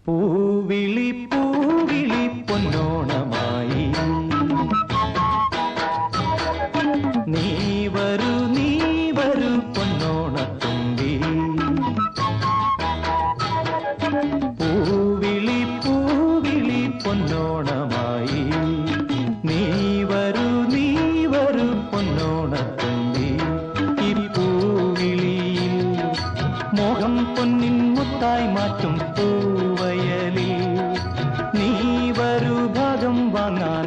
പൂവിളി പൂവിളി പൊന്നോണമായി നീ വരൂ പൊന്നോണത്തുമ്പി പൂവിളി പൂവിളി പൊന്നോണമായി നീ വരൂ പൊന്നോണത്തുമ്പി ഈ പൂവിളിയിൽ മോഹം പൊന്നിൻ മുത്തായി മാറ്റും പൂവയലിൽ നീ വരൂ ഭാഗം വാങ്ങാൻ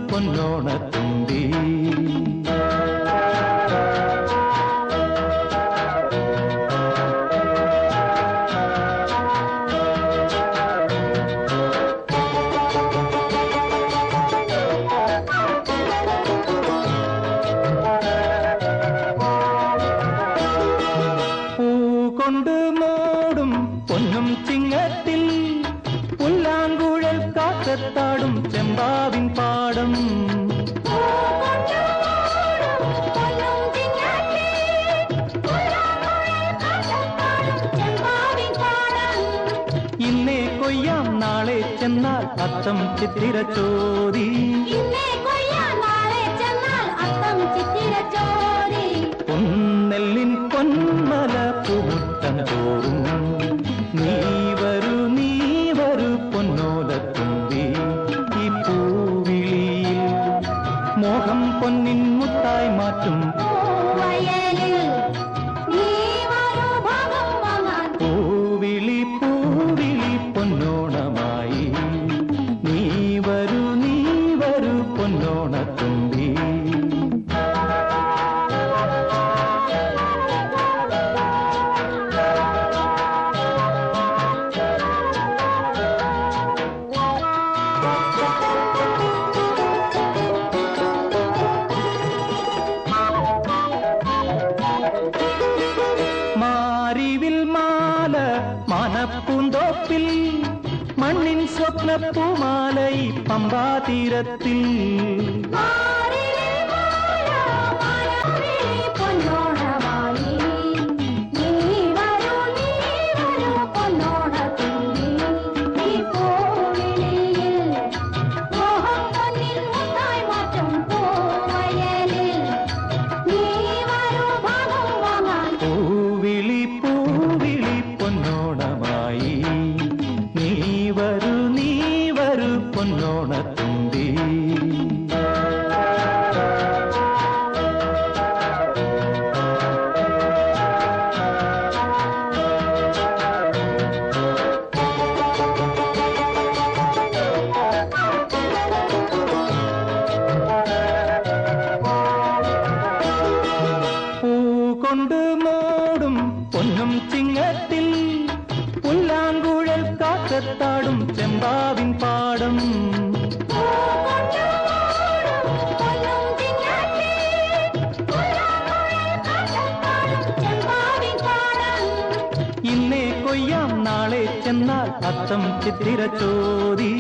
പൊന്നോണത്തുമ്പി പൂ കൊണ്ട് മൂടും പൊന്നും ചിങ്ങത്തിൽ പുല്ലാങ്കുഴൽ കാക്കത്താടും ചെമ്പാവിൻ പാടം ഇന്നേ കൊയ്യാം നാളെ ചെന്നാൽ അത്തം ചിത്തിര ചോദി പൊന്നെല്ലിൻ പൊന്മല പൂമുട്ടം തോറും നീ വരൂ പൊന്നോലത്തുമ്പി ഈ പൂവിളിയിൽ മോഹം പൊന്നിൻ മുത്തായി മാറ്റും പൂവിളി പൂവിളി പൊന്നോണമായി നീ വരൂ പൊന്നോണത്തുമ്പി മാരിവിൽ മാല മനപ്പൂന്തോപ്പിൽ മണ്ണിൻ സ്വപ്നപ്പൂമാലൈ പമ്പാതീരത്തിൽ പൊന്നോണമായി നീ വരൂ പൊന്നോണത്തുമ്പി പൂ കൊണ്ട് മൂടും പൊന്നും ചിങ്ങത്തിൽ പുല്ലാങ്കുഴൽ കാക്കത്താടും ചെമ്പാവിൻ പാടം ഇന്നേ കൊയ്യാം നാളെ ചെന്നാൽ അത്തം ചിത്തിര ചോദി